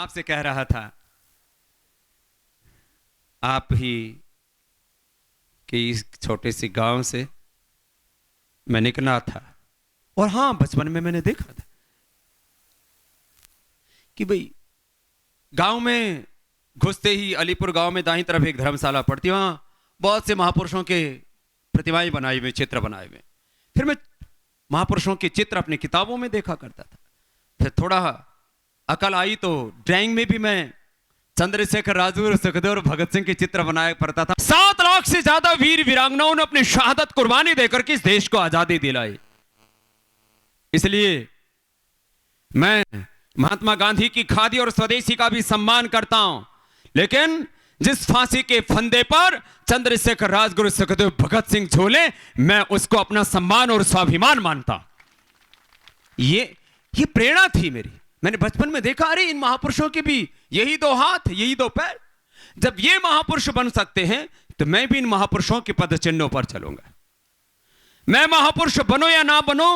आपसे कह रहा था, आप ही कि इस छोटे से गांव से मैं निकला था। और हां, बचपन में मैंने देखा था कि भाई गांव में घुसते ही अलीपुर गांव में दाईं तरफ एक धर्मशाला पड़ती, वहां बहुत से महापुरुषों के प्रतिमाएं बनाई हुई, चित्र बनाए हुए। फिर मैं महापुरुषों के चित्र अपनी किताबों में देखा करता था। फिर थोड़ा अकल आई तो ड्राइंग में भी मैं चंद्रशेखर, राजगुरु, सुखदेव और भगत सिंह के चित्र बनाया करता था। 7 लाख से ज्यादा वीर वीरांगनाओं ने अपनी शहादत कुर्बानी देकर के इस देश को आजादी दिलाई। इसलिए मैं महात्मा गांधी की खादी और स्वदेशी का भी सम्मान करता हूं, लेकिन जिस फांसी के फंदे पर चंद्रशेखर, राजगुरु, सुखदेव, भगत सिंह झूले, मैं उसको अपना सम्मान और स्वाभिमान मानता। ये प्रेरणा थी मेरी। मैंने बचपन में देखा, अरे इन महापुरुषों के भी यही 2 हाथ, यही 2 पैर। जब ये महापुरुष बन सकते हैं तो मैं भी इन महापुरुषों के पद चिन्हों पर चलूंगा। मैं महापुरुष बनो या ना बनो,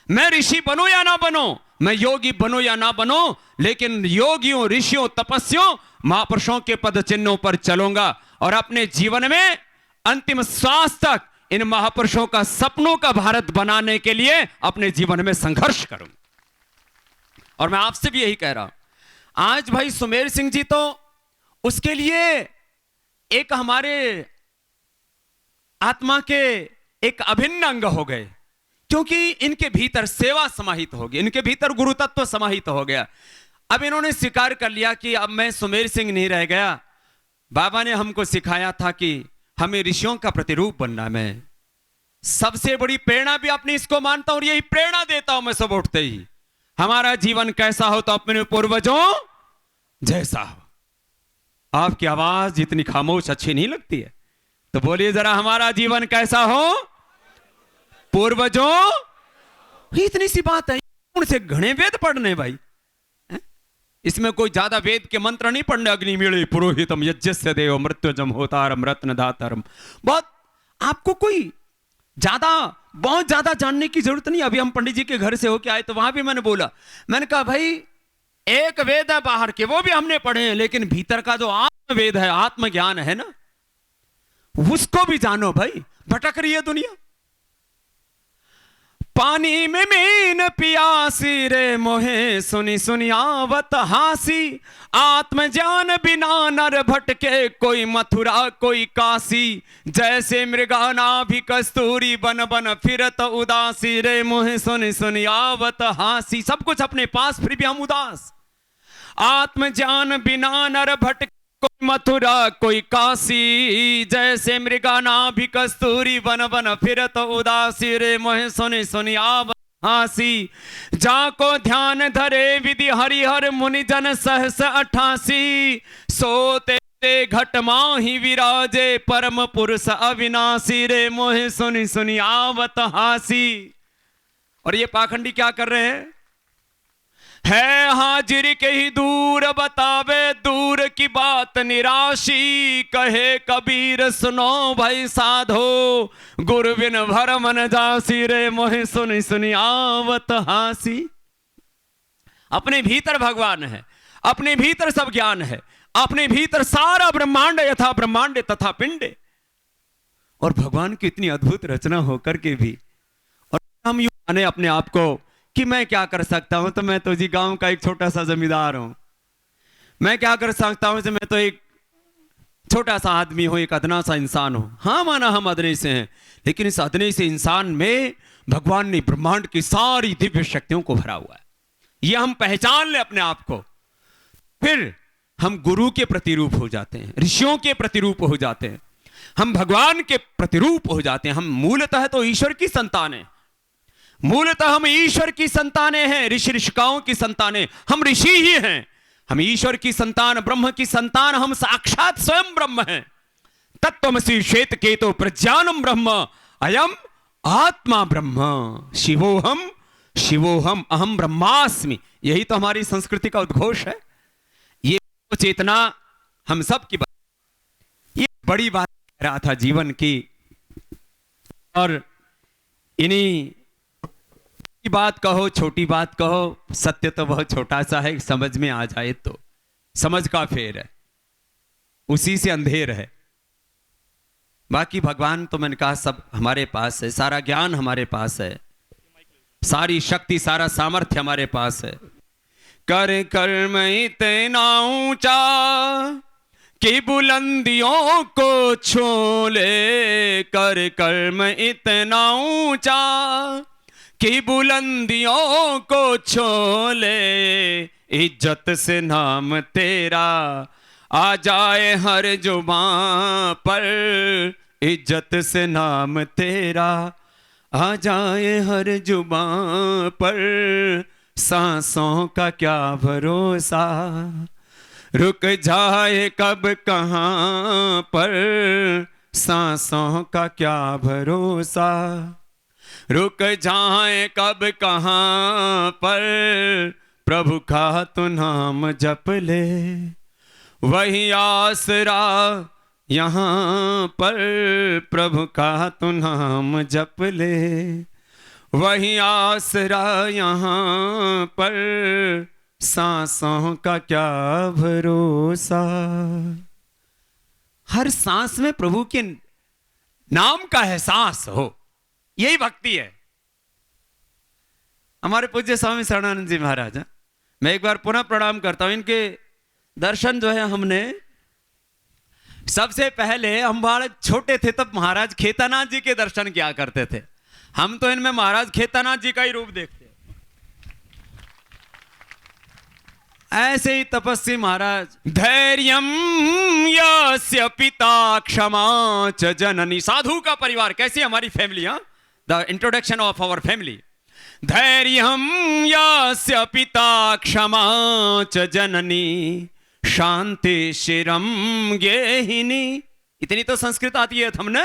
मैं ऋषि बनो या ना बनो, मैं योगी बनो या ना बनो, लेकिन योगियों, ऋषियों, तपस्वियों, महापुरुषों के पद चिन्हों पर चलूंगा और अपने जीवन में अंतिम श्वास तक इन महापुरुषों का सपनों का भारत बनाने के लिए अपने जीवन में संघर्ष करूंगा। और मैं आपसे भी यही कह रहा हूं, आज भाई सुमेर सिंह जी तो उसके लिए एक हमारे आत्मा के एक अभिन्न अंग हो गए, क्योंकि इनके भीतर सेवा समाहित हो गई, इनके भीतर गुरु तत्व समाहित हो गया। अब इन्होंने स्वीकार कर लिया कि अब मैं सुमेर सिंह नहीं रह गया। बाबा ने हमको सिखाया था कि हमें ऋषियों का प्रतिरूप बनना। मैं सबसे बड़ी प्रेरणा भी अपनी इसको मानता हूं और यही प्रेरणा देता हूं मैं सब उठते ही, हमारा जीवन कैसा हो तो अपने पूर्वजों जैसा हो। आपकी आवाज जितनी खामोश अच्छी नहीं लगती है, तो बोलिए जरा, हमारा जीवन कैसा हो, पूर्वजों। इतनी सी बात है, उनसे घने वेद पढ़ने भाई, इसमें कोई ज्यादा वेद के मंत्र नहीं पढ़ने। अग्निमीळे पुरोहितम यज्ञस्य देव मृत्युजम होतारम रत्न दातारम। बहुत आपको कोई बहुत ज्यादा जानने की जरूरत नहीं। अभी हम पंडित जी के घर से होके आए तो वहां भी मैंने बोला, मैंने कहा भाई एक वेद है बाहर के, वो भी हमने पढ़े हैं, लेकिन भीतर का जो आत्मवेद है, आत्मज्ञान है ना, उसको भी जानो भाई। भटक रही है दुनिया। पानी में मीन पियासी रे मोहे सुनी सुनी आवत हासी। आत्मज्ञान बिना नर भटके, कोई मथुरा कोई काशी। जैसे मृगाना भी कस्तूरी बन बन फिरत उदासी रे मोहे सुनी सुनी आवत हासी। सब कुछ अपने पास फिर भी हम उदास। आत्मज्ञान बिना नर भटके, कोई मथुरा कोई काशी। जैसे मृगाना भी कस्तूरी बन बन फिरत उदासी रे मोहे सुनी सुनी आवत हासी। जाको ध्यान धरे विधि हरिहर मुनि जन सहस 88। सोते घट माही विराजे परम पुरुष अविनाशी रे मोहे सुनी सुनी आवत हासी। और ये पाखंडी क्या कर रहे हैं? है हाजिर के ही दूर बतावे दूर की बात निराशी। कहे कबीर सुनो भाई साधो, गुरु बिन भर मन जासी रे मोहे सुनी सुनी आवत हासी। अपने भीतर भगवान है, अपने भीतर सब ज्ञान है, अपने भीतर सारा ब्रह्मांड यथा ब्रह्मांड तथा पिंड। और भगवान की इतनी अद्भुत रचना होकर के भी, और हम यूं माने अपने आप को कि मैं क्या कर सकता हूं, तो मैं तो जी गांव का एक छोटा सा जमींदार हूं। मैं क्या कर सकता हूं, मैं तो एक छोटा सा आदमी हूं, एक अदना सा इंसान हूं। हाँ माना हम अदने से हैं, लेकिन इस अदने से इंसान में भगवान ने ब्रह्मांड की सारी दिव्य शक्तियों को भरा हुआ है। ये हम पहचान ले अपने आप को, फिर हम गुरु के प्रतिरूप हो जाते हैं, ऋषियों के प्रतिरूप हो जाते हैं, हम भगवान के प्रतिरूप हो जाते हैं। हम मूलतः तो ईश्वर की संतान है, मूलतः हम ईश्वर की संतानें हैं, ऋषि ऋषिकाओं की संतानें। हम ऋषि ही हैं, हम ईश्वर की संतान, ब्रह्म की संतान, हम साक्षात स्वयं ब्रह्म हैं। तत्त्वमसि श्वेत केतो प्रज्ञानम ब्रह्म अयम आत्मा ब्रह्म शिवोहम शिवोहम अहम ब्रह्मास्मि। यही तो हमारी संस्कृति का उद्घोष है। ये चेतना हम सब की बात, ये बड़ी बात कह रहा था जीवन की। और इन्हीं की बात कहो, छोटी बात कहो, सत्य तो बहुत छोटा सा है, समझ में आ जाए तो। समझ का फेर है, उसी से अंधेर है। बाकी भगवान तो मैंने कहा सब हमारे पास है, सारा ज्ञान हमारे पास है, सारी शक्ति सारा सामर्थ्य हमारे पास है। कर कर्म इतना ऊंचा कि बुलंदियों को छू ले, कर कर्म इतना ऊंचा कि बुलंदियों को छू ले, इज्जत से नाम तेरा आ जाए हर जुबां पर, इज्जत से नाम तेरा आ जाए हर जुबां पर, सांसों का क्या भरोसा रुक जाए कब कहाँ पर, सांसों का क्या भरोसा रुक जाए कब कहाँ पर, प्रभु का तू नाम जप ले वही आसरा यहाँ पर, प्रभु का तू नाम जप ले वही आसरा यहाँ पर, सांसों का क्या भरोसा। हर सांस में प्रभु के नाम का एहसास हो, यही भक्ति है। हमारे पूज्य स्वामी शरणानंद जी महाराज, मैं एक बार पुनः प्रणाम करता हूं। इनके दर्शन जो है हमने सबसे पहले, हम बड़े छोटे थे तब महाराज खेतानाथ जी के दर्शन किया करते थे। हम तो इनमें महाराज खेतानाथ जी का ही रूप देखते हैं। ऐसे ही तपस्वी महाराज, धैर्यम यस्य पिता क्षमा च जननी। साधु का परिवार, कैसी हमारी family, the introduction of our family. धैर्यम यस्य पिता क्षमा च जननी, शांति शिरम गेहिनी। इतनी तो संस्कृत आती है हमने।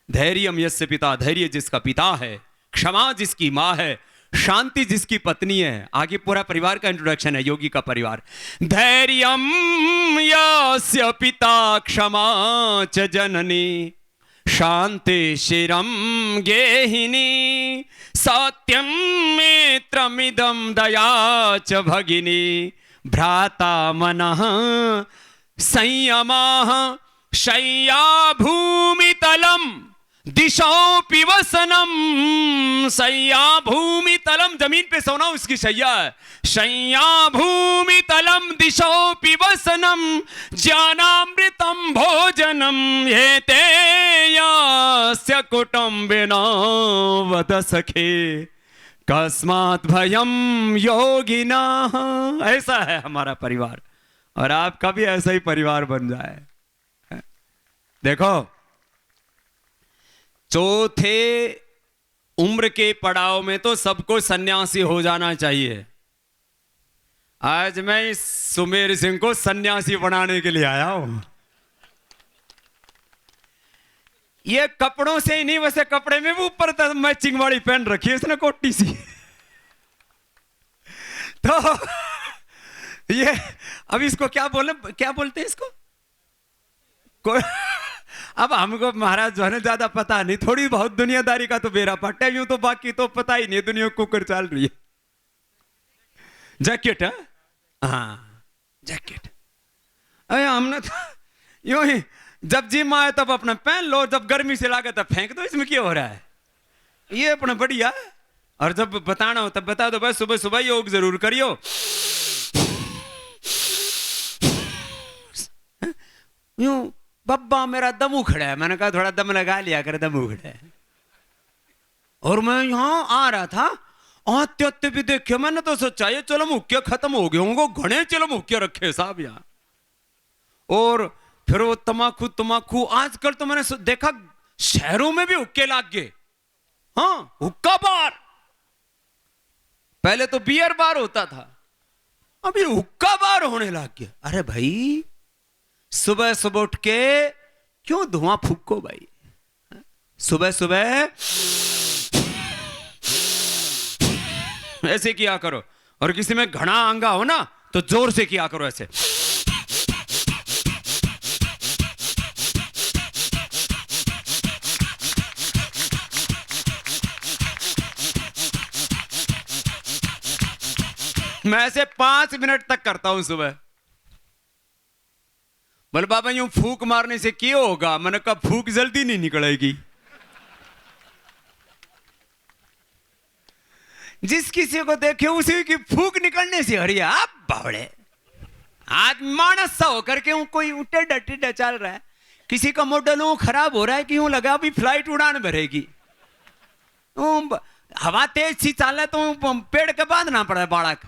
धैर्यम यस्य पिता, धैर्य जिसका पिता है, क्षमा जिसकी माँ है, शांति जिसकी पत्नी है। आगे पूरा परिवार का इंट्रोडक्शन है, योगी का परिवार। धैर्यम यस्य पिता क्षमा च जननी, शांति शिरम गेहिनी, सत्यम मित्रमिदं दया च भगिनी, भ्राता मनः संयमः शय्या भूमितलम दिशोऽपि वसनम। शय्या भूमितलम, जमीन पे सोना उसकी शैया है। शय्या भूमितलम दिशोऽपि वसनम, ज्ञानामृतम भोजनम एते यस्य कुटुम्बिनो वद सखे, कस्मात् भयम योगिना। ऐसा है हमारा परिवार, और आपका भी ऐसा ही परिवार बन जाए। देखो, चौथे उम्र के पड़ाव में तो सबको सन्यासी हो जाना चाहिए। आज मैं इस सुमेर सिंह को सन्यासी बनाने के लिए आया हूं। ये कपड़ों से ही नहीं, वैसे कपड़े में भी ऊपर तक मैचिंग वाली पहन रखी है इसने, कोटी सी। तो ये अब इसको क्या बोलते हैं इसको अब हमको महाराज जो है ना ज्यादा पता नहीं, थोड़ी बहुत दुनियादारी का तो बेरा पट्टा, यूं तो बाकी तो पता ही नहीं, दुनिया कुकर चल रही है। जैकेट है, हाँ जैकेट। अरे हमने तो यूं ही जब जिम आए तब अपना पहन लो, जब गर्मी से लागे तब फेंक दो, इसमें क्या हो रहा है। ये अपना बढ़िया, और जब बताना हो तब बता दो, बस सुबह सुबह योग जरूर करियो। यूं बब्बा मेरा दम उखड़ा है, मैंने कहा थोड़ा दम लगा लिया कर, दम उखड़ा है। और मैं यहां आ रहा था, आते भी देखे मैंने तो सोचा ये चलो मुक्के खत्म हो गए होंगे, घने चलो मुक्के रखे साहब यहाँ। और फिर वो तमाकू आजकल तो मैंने देखा शहरों में भी हुक्के लाग गए। हाँ, हुक्का बार, पहले तो बियर बार होता था, अभी हुक्का बार होने लग गया। अरे भाई सुबह सुबह उठ के क्यों धुआं फूको भाई, सुबह सुबह ऐसे किया करो। और किसी में घना अंगा हो ना तो जोर से किया करो ऐसे। मैं ऐसे 5 मिनट तक करता हूं सुबह। बोले बाबा यूं फूक मारने से क्या होगा? मैंने कहा फूक जल्दी नहीं निकलेगी। जिस किसी को देखे उसी की फूक निकलने से हरिया आप बावड़े। आज मानस सा होकर के कोई टेढ़ा टेढ़ा चल रहा है, किसी का मॉडल खराब हो रहा है कि यूं लगा अभी फ्लाइट उड़ान भरेगी। हवा तेज सी चाले तो पेड़ के बांधना पड़ा बाड़क,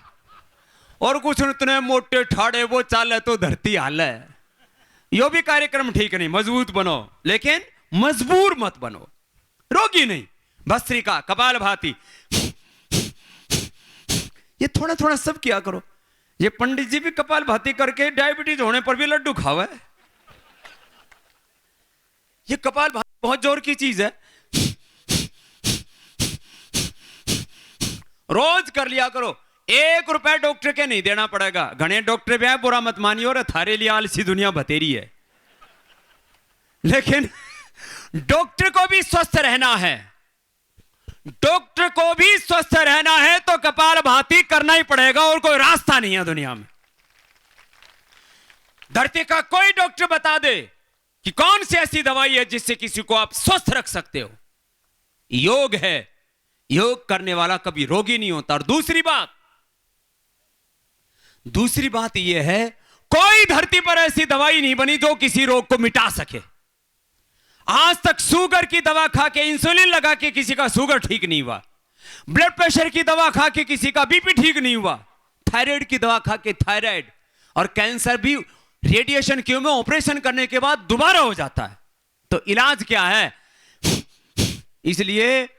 और कुछ इतने मोटे ठाड़े वो चाले तो धरती हाल है। यो भी कार्यक्रम ठीक नहीं। मजबूत बनो लेकिन मजबूर मत बनो, रोगी नहीं। भस्त्रिका, कपालभाति, ये थोड़ा थोड़ा सब किया करो। ये पंडित जी भी कपालभाति करके डायबिटीज होने पर भी लड्डू खावा है। ये कपालभाति बहुत जोर की चीज है, रोज कर लिया करो। 1 रुपए डॉक्टर के नहीं देना पड़ेगा। घने डॉक्टर भी है, बुरा मत मानियो, और थारे लिए आलसी दुनिया बतेरी है। लेकिन डॉक्टर को भी स्वस्थ रहना है, डॉक्टर को भी स्वस्थ रहना है तो कपालभाति करना ही पड़ेगा, और कोई रास्ता नहीं है दुनिया में। धरती का कोई डॉक्टर बता दे कि कौन सी ऐसी दवाई है जिससे किसी को आप स्वस्थ रख सकते हो? योग है। योग करने वाला कभी रोगी नहीं होता। और दूसरी बात यह है, कोई धरती पर ऐसी दवाई नहीं बनी जो किसी रोग को मिटा सके। आज तक शुगर की दवा खा के, इंसुलिन लगा के किसी का शुगर ठीक नहीं हुआ। ब्लड प्रेशर की दवा खा के किसी का बीपी ठीक नहीं हुआ। थायराइड की दवा खा के थायराइड, और कैंसर भी रेडिएशन कीमो ऑपरेशन करने के बाद दोबारा हो जाता है। तो इलाज क्या है? इसलिए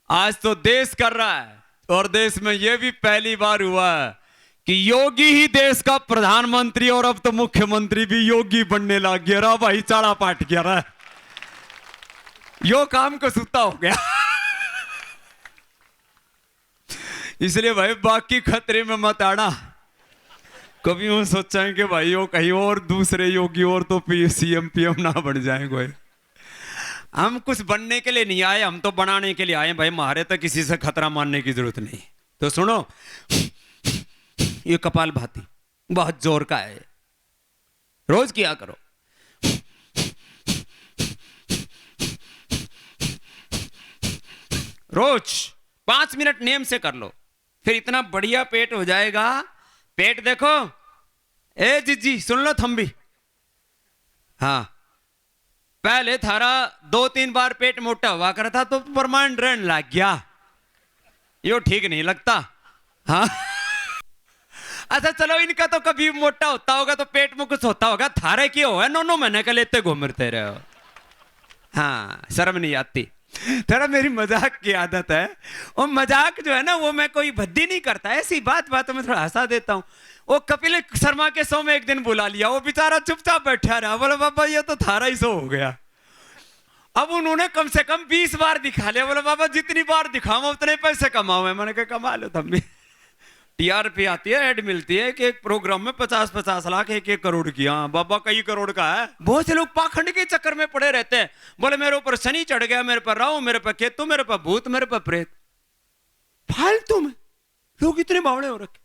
आज तो देश कर रहा है, और देश में यह भी पहली बार हुआ है कि योगी ही देश का प्रधानमंत्री, और अब तो मुख्यमंत्री भी योगी बनने लग गया। रहा भाई चाड़ा पाट गया रहा, यो काम को सुता हो गया। इसलिए भाई बाकी खतरे में मत आना। कभी वो सोचा कि भाई वो कहीं और दूसरे योगी और तो सीएम पीएम ना बन जाए कोई। हम कुछ बनने के लिए नहीं आए, हम तो बनाने के लिए आए भाई। हमारे तो किसी से खतरा मानने की जरूरत नहीं। तो सुनो, ये कपालभाति बहुत जोर का है, रोज किया करो। रोज 5 मिनट नेम से कर लो, फिर इतना बढ़िया पेट हो जाएगा। पेट देखो, ए जीजी सुन लो, थम भी। हाँ, पहले थारा 2-3 बार पेट मोटा हुआ करा था तो परमानेंट रहने लग गया। यो ठीक नहीं लगता। हाँ अच्छा चलो, इनका तो कभी मोटा होता होगा तो पेट में कुछ होता होगा। थारे क्यों है 9 महीने का लेते घूमते रहे हो। हाँ, शर्म नहीं आती। थोड़ा मेरी मजाक की आदत है, और मजाक जो है ना वो मैं कोई भद्दी नहीं करता, ऐसी बात में थोड़ा हंसा देता हूँ। वो कपिल शर्मा के शो में एक दिन बुला लिया, वो बेचारा चुपचाप बैठा रहा। बोले बाबा ये तो थारा ही शो हो गया। अब उन्होंने कम से कम 20 बार दिखा लिया। बोले बाबा जितनी बार दिखाओ उतने पैसे कमाओ। मैंने कहा कमा लो तुम भी। टीआरपी आती है, ऐड मिलती है कि एक प्रोग्राम में 50-50 लाख 1-1 करोड़ की। हाँ बाबा कई करोड़ का है। बहुत से लोग पाखंड के चक्कर में पड़े रहते हैं। बोले मेरे ऊपर शनि चढ़ गया, मेरे पर राहु, मेरे पर केतु, मेरे पर भूत, मेरे पर प्रेत। फालतू में लोग इतने बावड़े हो रखे।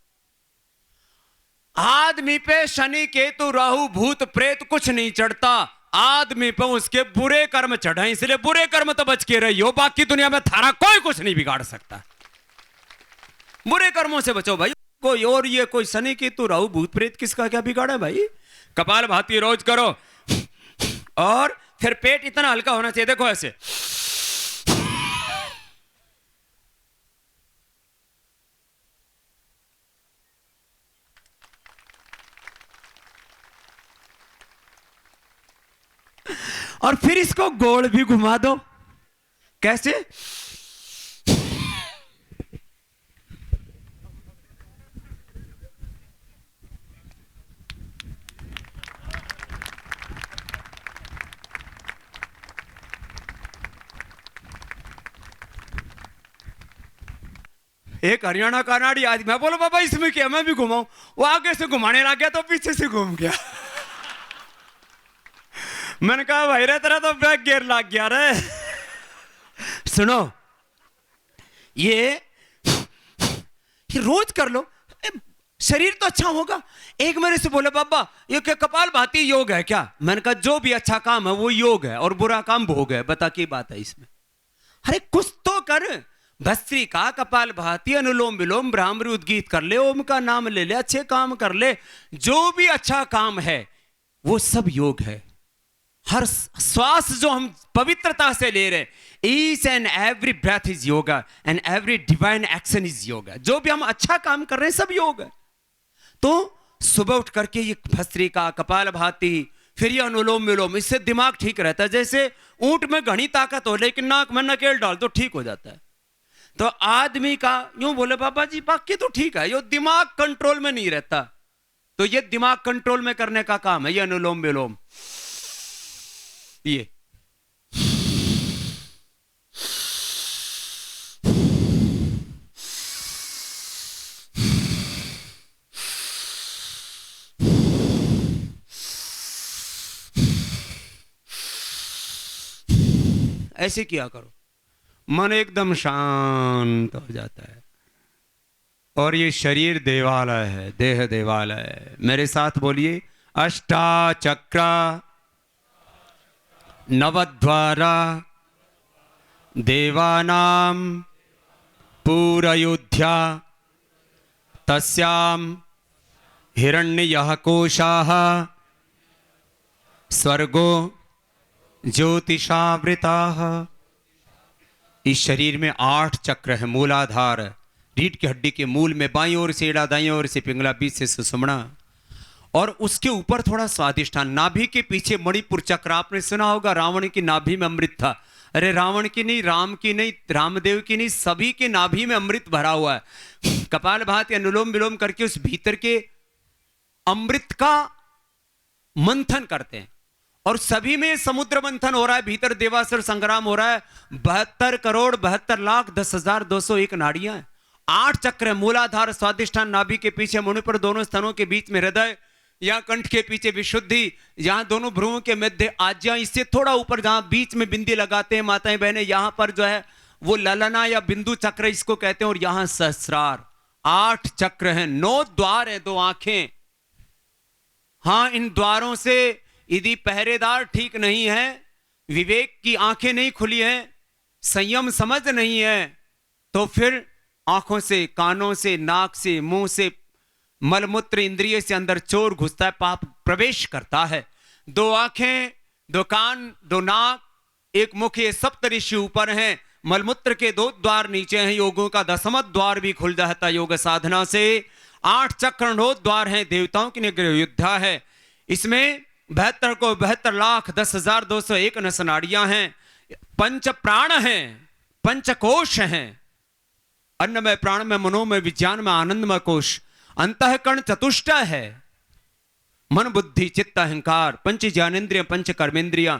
आदमी पे शनि केतु राहु भूत प्रेत कुछ नहीं चढ़ता, आदमी पे उसके बुरे कर्म चढ़े। इसलिए बुरे कर्म तो बच के रहियो, बाकी दुनिया में थारा कोई कुछ नहीं बिगाड़ सकता। बुरे कर्मों से बचो भाई। कोई और ये कोई शनि केतु राहु भूत प्रेत किसका क्या बिगाड़ा भाई? कपालभाति रोज करो, और फिर पेट इतना हल्का होना चाहिए। देखो ऐसे, और फिर इसको गोल भी घुमा दो। कैसे? एक हरियाणा का नाड़ी आज मैं बोलो बाबा इसमें क्या, मैं भी घुमाऊं। वो आगे से घुमाने लग गया तो पीछे से घूम गया। मैंने कहा भाई रे तेरा तो बैक गियर लग गया रे। सुनो, ये रोज कर लो। शरीर तो अच्छा होगा। एक मेरे से बोले बाबा ये क्या कपाल भाती योग है क्या? मैंने कहा जो भी अच्छा काम है वो योग है और बुरा काम भोग है। बता क्या बात है इसमें? अरे कुछ तो कर, भस्त्रिका, कपाल भाती, अनुलोम विलोम, भ्रामरी, उद्गीत कर ले, ओम का नाम ले ले, अच्छे काम कर ले, जो भी अच्छा काम है वो सब योग है। हर श्वास जो हम पवित्रता से ले रहे, each and every breath is yoga and every divine action is yoga. जो भी हम अच्छा काम कर रहे हैं सब योग है। तो सुबह उठ करके ये भस्त्रिका, कपाल भाती, फिर ये अनुलोम विलोम, इससे दिमाग ठीक रहता है। जैसे ऊंट में घनी ताकत हो लेकिन नाक में नकेल डाल तो ठीक हो जाता है। तो आदमी का यूं बोले बाबा जी बाकी तो ठीक है, ये दिमाग कंट्रोल में नहीं रहता। तो ये दिमाग कंट्रोल में करने का काम है ये अनुलोम विलोम। ये ऐसे किया करो, मन एकदम शांत हो जाता है। और ये शरीर देवालय है, देह देवालय है। मेरे साथ बोलिए, अष्टाचक्रा नवद्वारा देवानां पूरयोध्या तस्यां हिरण्यः कोशाः स्वर्गो ज्योतिषावृताः। इस शरीर में 8 चक्र है। मूलाधार, रीढ़ की हड्डी के मूल में बाईं ओर से एड़ा, दाईं ओर से पिंगला, बीच से सुषुम्ना, और उसके ऊपर थोड़ा स्वादिष्ठान। नाभि के पीछे मणिपुर चक्र। आपने सुना होगा रावण की नाभि में अमृत था। अरे रावण की नहीं, राम की नहीं, रामदेव की नहीं, सभी के नाभि में अमृत भरा हुआ है। कपाल भाती, अनुलोम विलोम करके उस भीतर के अमृत का मंथन करते हैं और सभी में समुद्र मंथन हो रहा है। भीतर देवासुर संग्राम हो रहा है। 72 करोड़ 72 लाख 10,201 नाड़ियां हैं। 8 चक्र, मूलाधार, स्वादिष्ठान, नाभि के पीछे मणिपुर, दोनों स्तनों के बीच में हृदय, यहाँ कंठ के पीछे विशुद्धि, यहाँ दोनों भ्रुओं के मध्य आज्ञा, इससे थोड़ा ऊपर जहां बीच में बिंदी लगाते हैं माताएं बहनें, यहां पर जो है वो ललना या बिंदु चक्र इसको कहते हैं, और यहां सहस्रार। 8 चक्र हैं, 9 द्वार है, 2 आंखें। हां, इन द्वारों से यदि पहरेदार ठीक नहीं है, विवेक की आंखें नहीं खुली हैं, संयम समझ नहीं है, तो फिर आंखों से, कानों से, नाक से, मुंह से, मलमूत्र इंद्रिय से अंदर चोर घुसता है, पाप प्रवेश करता है। 2 आंखें, 2 कान, 2 नाक, 1 मुख, ये सप्तऋषि ऊपर हैं। मलमूत्र के 2 द्वार नीचे हैं। योगों का 10वां द्वार भी खुल जाता है योग साधना से। 8 चक्र 9 द्वार हैं। देवताओं की निग्रह युद्धा है। इसमें 72 को 72 लाख 10,201 नसनाड़ियां हैं। 5 प्राण हैं, 5 कोश हैं। अन्नमय, प्राणमय, मनोमय, विज्ञानमय, आनंदमय कोश। अंतःकरण चतुष्ट है। मन, बुद्धि, चित्त, अहंकार, 5 ज्ञानेंद्रिय, 5 कर्मेंद्रियां।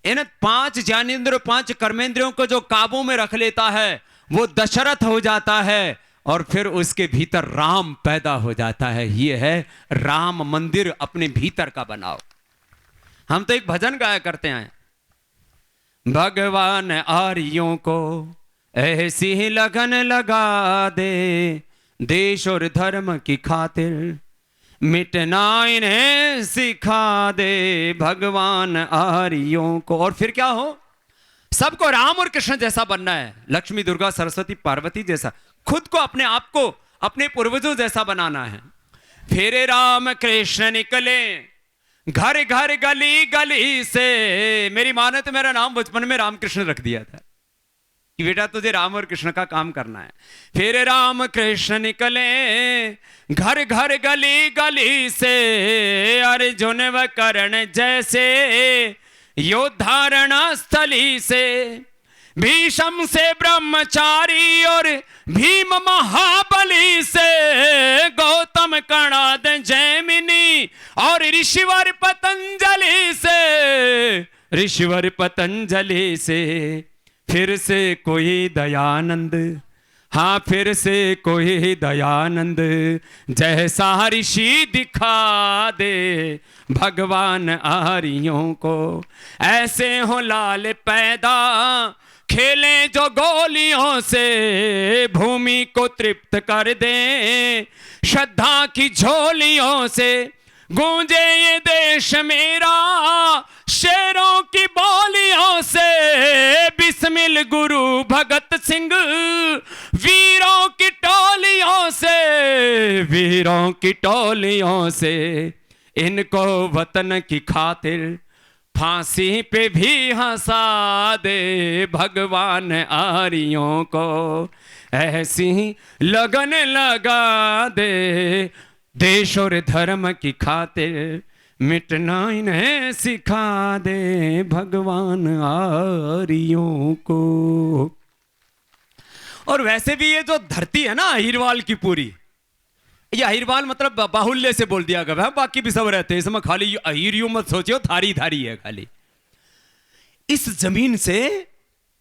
इन 5 ज्ञानेंद्रियों, 5 कर्मेंद्रियों को जो काबू में रख लेता है वो दशरथ हो जाता है, और फिर उसके भीतर राम पैदा हो जाता है। ये है राम मंदिर अपने भीतर का बनाओ। हम तो एक भजन गाया करते हैं, भगवान आर्यों को ऐसी ही लगन लगा दे, देश और धर्म की खातिर मिटना इन्हें सिखा दे, भगवान आर्यों को। और फिर क्या हो, सबको राम और कृष्ण जैसा बनना है, लक्ष्मी, दुर्गा, सरस्वती, पार्वती जैसा। खुद को, अपने आप को अपने पूर्वजों जैसा बनाना है। फिर राम कृष्ण निकले घर घर गली गली से। मेरी माँ ने तो मेरा नाम बचपन में रामकृष्ण रख दिया था कि बेटा तुझे राम और कृष्ण का काम करना है। फिर राम कृष्ण निकले घर घर गली गली से, अर्जुन व कर्ण जैसे योद्धारण स्थली से, भीष्म से ब्रह्मचारी और भीम महाबली से, गौतम कणाद जैमिनी और ऋषिवर पतंजलि से, ऋषिवर पतंजलि से। फिर से कोई दयानंद, हाँ फिर से कोई दयानंद जैसा ऋषि दिखा दे, भगवान आर्यों को। ऐसे हो लाल पैदा खेलें जो गोलियों से भूमि को तृप्त कर दें, श्रद्धा की झोलियों से गूंजे ये देश मेरा, शेरों की बोलियों से बिस्मिल गुरु भगत सिंह, वीरों की टोलियों से, वीरों की टोलियों से इनको वतन की खातिर फांसी पे भी हंसा दे भगवान आर्यों को, ऐसी लगन लगा दे देश और धर्म की खातिर, मिटना इन्हें सिखा दे भगवान आर्यों को। और वैसे भी ये जो धरती है ना अहिरवाल की पूरी, ये अहिरवाल मतलब बाहुल्य से बोल दिया गया है, बाकी भी सब रहते हैं इसमें, खाली अहिरियों मत सोचियो, थारी थारी है खाली। इस जमीन से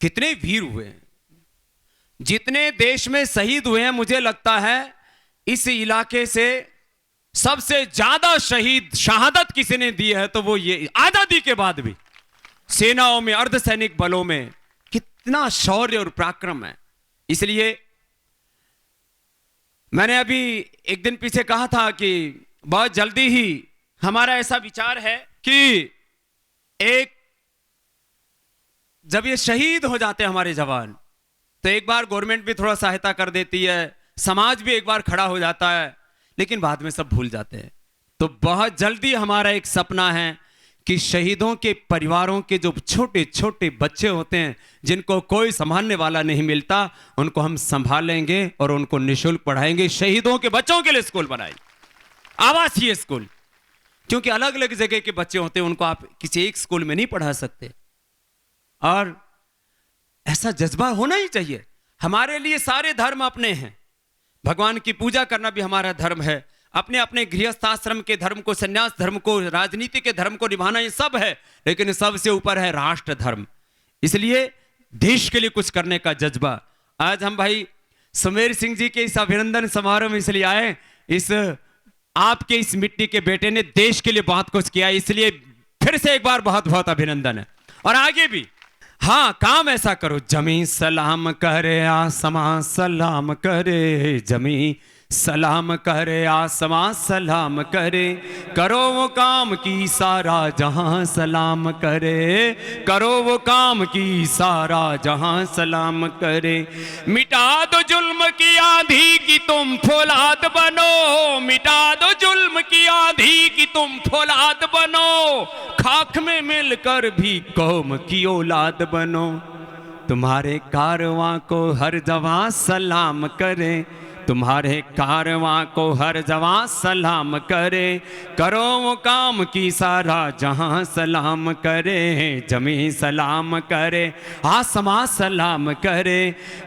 कितने वीर हुए हैं, जितने देश में शहीद हुए हैं, मुझे लगता है इस इलाके से सबसे ज्यादा शहीद शहादत किसी ने दी है तो वो ये, आजादी के बाद भी सेनाओं में, अर्धसैनिक बलों में कितना शौर्य और पराक्रम है। इसलिए मैंने अभी एक दिन पीछे कहा था कि बहुत जल्दी ही हमारा ऐसा विचार है कि एक जब ये शहीद हो जाते हैं हमारे जवान, तो एक बार गवर्नमेंट भी थोड़ा सहायता कर देती है, समाज भी एक बार खड़ा हो जाता है, लेकिन बाद में सब भूल जाते हैं। तो बहुत जल्दी हमारा एक सपना है कि शहीदों के परिवारों के जो छोटे छोटे बच्चे होते हैं, जिनको कोई संभालने वाला नहीं मिलता, उनको हम संभालेंगे और उनको निःशुल्क पढ़ाएंगे। शहीदों के बच्चों के लिए स्कूल बनाएंगे, आवासीय स्कूल, क्योंकि अलग अलग जगह के बच्चे होते हैं, उनको आप किसी एक स्कूल में नहीं पढ़ा सकते। और ऐसा जज्बा होना ही चाहिए। हमारे लिए सारे धर्म अपने हैं, भगवान की पूजा करना भी हमारा धर्म है, अपने अपने गृहस्थाश्रम के धर्म को, संन्यास धर्म को, राजनीति के धर्म को निभाना, ये सब है, लेकिन सबसे ऊपर है राष्ट्र धर्म। इसलिए देश के लिए कुछ करने का जज्बा। आज हम भाई सुमेर सिंह जी के इस अभिनंदन समारोह में इसलिए आए, इस आपके इस मिट्टी के बेटे ने देश के लिए बहुत कुछ किया, इसलिए फिर से एक बार बहुत बहुत अभिनंदन है। और आगे भी हाँ, काम ऐसा करो, जमी सलाम करे आसमां सलाम करे, जमी सलाम करे आसमां सलाम करे, करो वो काम की सारा जहां सलाम करे, करो वो काम की सारा जहां सलाम करे। मिटा दो जुल्म की आंधी की तुम फौलाद बनो, मिटा दो जुल्म की आंधी की तुम फौलाद बनो, खाक में मिलकर भी कौम की औलाद बनो। तुम्हारे कारवां को हर जवां सलाम करे, तुम्हारे कारवां को हर जवां सलाम करे, करो वो काम की सारा जहां सलाम करे, जमी सलाम करे आसमां सलाम करे,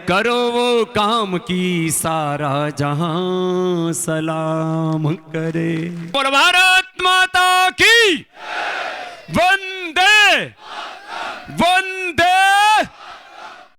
करो वो काम की सारा जहां सलाम करे। बोल भारत माता की।